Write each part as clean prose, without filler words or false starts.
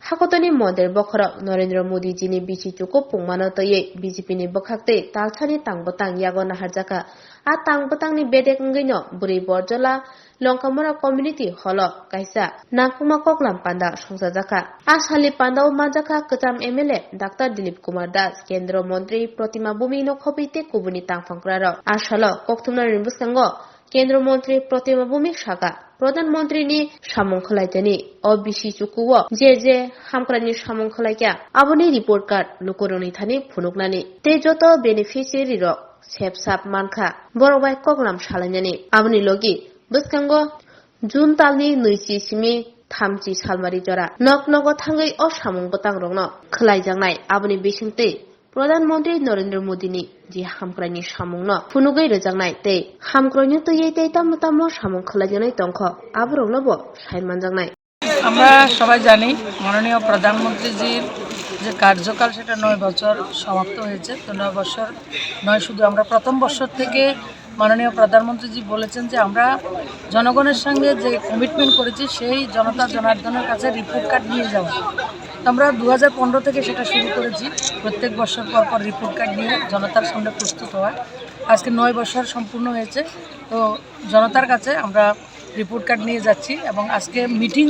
Hakotoni model bokhara Narendra Modi jini bichi cukup pungmano toye BJP ni bokhakte talchani tangbotang yago naharjaka a tangbotang ni bedek ngino buri borjola longkamora community holo kaisa nangkuma koklam panda songsajaka a sali pandao majaka kecham MLA Dr. Dilip Kumar Das Kendra Montri Protima Bumi no khobite kubuni tangfangkraro a salo koktumna rimbuskango Kendra Montri Protima Bumi shaka প্রধানমন্ত্রীনি সামং খলাইতেনি OBC চুকুও যে হামক্রানি সামং খলাইকা আবনি report card লুকরনি Thani ফুনুকনানি তে যত beneficiary rock সেপসাপ মানখা বড়বাই কগলাম সালাইনানি আবনি লগি বসকাঙ্গ June তালনি নৈচি Simi থামচি সালমারি জরা knock নগ থাঙ্গै অ সামং বতাং রংন খলাইজাंनाय আবনি বিসিংতে প্রধানমন্ত্রী নরেন্দ্র মোদিনি যে হামক্রাইনি সামংনো ফুনুগৈ রোজাंनाय তে হামক্রয়নি তৈयै তে তামতাম সামং খলাইজাंनाय তংখ আবরংনব সাইনমানজাंनाय আমরা সবাই জানি মাননীয় প্রধানমন্ত্রীজির যে কার্যকাল সেটা 9 বছর সমাপ্ত হয়েছে। তো 9 বছর নয়, শুধু আমরা প্রথম বছর থেকে মাননীয় প্রধানমন্ত্রীজি বলেছেন যে আমরা জনগণের সঙ্গে যে কমিটমেন্ট করেছি সেই জনতা জনার্দনের কাছে রিপোর্ট কার্ড নিয়ে যাওয়া। আমরা 2015 থেকে সেটা শুরু করেছি, প্রত্যেক বছর পর পর রিপোর্ট কার্ড নিয়ে জনতার সামনে প্রস্তুত হওয়া। আজকে 9 বছর সম্পূর্ণ হয়েছে। তো জনতার কাছে আমরা রিপোর্ট কার্ড নিয়ে যাচ্ছি এবং আজকে মিটিং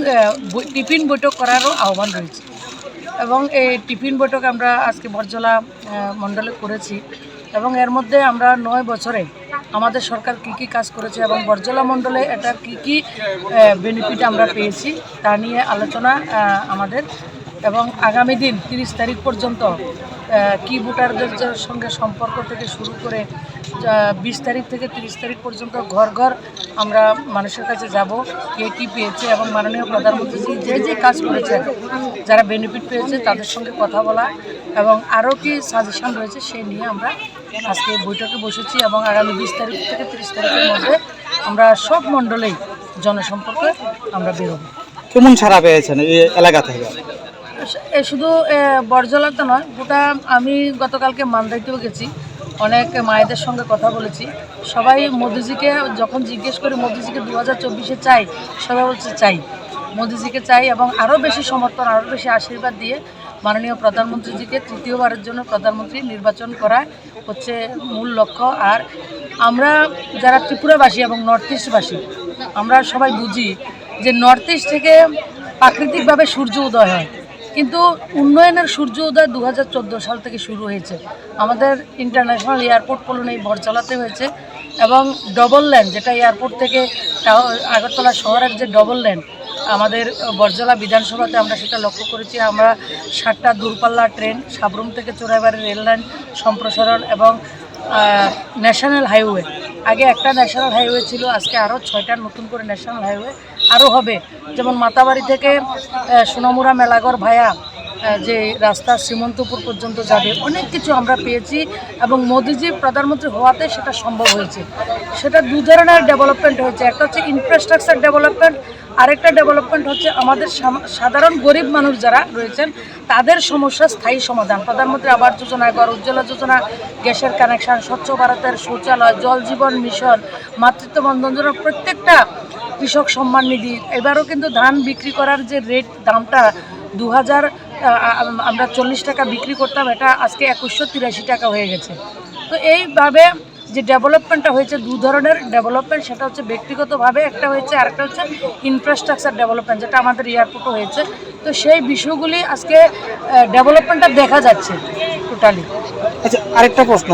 টিফিন বৈঠক করারও আহ্বান রয়েছে এবং এই টিফিন বৈঠক আমরা আজকে বরজলা মণ্ডলে করেছি এবং এর মধ্যে আমরা 9 বছরে আমাদের সরকার কি কাজ করেছে এবং বরজলা মণ্ডলে এটার কি বেনিফিট আমরা পেয়েছি তা নিয়ে আলোচনা আমাদের এবং আগামী দিন 30 তারিখ পর্যন্ত কি ভোটারদের সঙ্গে সম্পর্ক থেকে শুরু করে 20 তারিখ থেকে 30 তারিখ পর্যন্ত ঘর ঘর আমরা মানুষের কাছে যাব, কে কী পেয়েছে এবং মাননীয় প্রধানমন্ত্রী যে কাজ করেছেন, যারা বেনিফিট পেয়েছে তাদের সঙ্গে কথা বলা এবং আরও কি সাজেশন রয়েছে সেই নিয়ে আমরা আজকে বৈঠকে বসেছি এবং আগামী 20 তারিখ থেকে 30 তারিখের মধ্যে আমরা সব মণ্ডলেই জনসম্পর্কে আমরা বেরোবো। কেমন সাড়া পেয়েছেন এই এলাকা থেকে? শুধু বরজলাতে নয়, গোটা আমি গতকালকে মান্দাইতেও গেছি, অনেক মায়েদের সঙ্গে কথা বলেছি। সবাই মোদিজিকে যখন জিজ্ঞেস করি মোদিজিকে 2024-এ চাই, সবাই বলছে চাই, মোদিজিকে চাই এবং আরও বেশি সমর্থন, আরও বেশি আশীর্বাদ দিয়ে মাননীয় প্রধানমন্ত্রীজিকে তৃতীয়বারের জন্য প্রধানমন্ত্রী নির্বাচন করা হচ্ছে মূল লক্ষ্য। আর আমরা যারা ত্রিপুরাবাসী এবং নর্থ ইস্টবাসী, আমরা সবাই বুঝি যে নর্থ ইস্ট থেকে প্রাকৃতিকভাবে সূর্য উদয় হয়, কিন্তু উন্নয়নের সূর্য উদয় 2014 সাল থেকে শুরু হয়েছে। আমাদের ইন্টারন্যাশনাল এয়ারপোর্ট পলন এই বরজলাতে হয়েছে এবং ডবল লেন, যেটা এয়ারপোর্ট থেকে আগরতলা শহরের যে ডবল লেন আমাদের বরজলা বিধানসভাতে আমরা সেটা লক্ষ্য করেছি। আমরা 7টা দূরপাল্লা ট্রেন, সাবরুম থেকে চোরাইবাড়ি রেল লাইন সম্প্রসারণ এবং ন্যাশনাল হাইওয়ে, আগে একটা ন্যাশনাল হাইওয়ে ছিল, আজকে আরও 6টা নতুন করে ন্যাশনাল হাইওয়ে আরও হবে। যেমন মাতাবাড়ি থেকে সোনামুড়া মেলাঘর ভায়া যে রাস্তা শ্রীমন্তপুর পর্যন্ত যাবে, অনেক কিছু আমরা পেয়েছি এবং মোদিজি প্রধানমন্ত্রী হওয়াতে সেটা সম্ভব হয়েছে। সেটা দু ধরনের ডেভেলপমেন্ট হয়েছে, একটা হচ্ছে ইনফ্রাস্ট্রাকচার ডেভেলপমেন্ট, আরেকটা ডেভেলপমেন্ট হচ্ছে আমাদের সাধারণ গরিব মানুষ যারা রয়েছেন তাদের সমস্যার স্থায়ী সমাধান। প্রধানমন্ত্রী আবাস যোজনা, ঘর উজ্জ্বলা যোজনা, গ্যাসের কানেকশান, স্বচ্ছ ভারতের শৌচালয়, জল জীবন মিশন, মাতৃত্ব বন্ধন যোজনা, প্রত্যেকটা কৃষক সম্মান নিধি। এবারও কিন্তু ধান বিক্রি করার যে রেট, দামটা 2000 আমরা 40 টাকা বিক্রি করতাম, এটা আজকে 2183 টাকা হয়ে গেছে। তো এইভাবে যে ডেভেলপমেন্টটা হয়েছে, দু ধরনের ডেভেলপমেন্ট, সেটা হচ্ছে ব্যক্তিগতভাবে একটা হয়েছে, আরেকটা হচ্ছে ইনফ্রাস্ট্রাকচার ডেভেলপমেন্ট, যেটা আমাদের এয়ারপোর্টও হয়েছে। তো সেই বিষয়গুলি আজকে ডেভেলপমেন্টটা দেখা যাচ্ছে টোটালি। আচ্ছা, আরেকটা প্রশ্ন,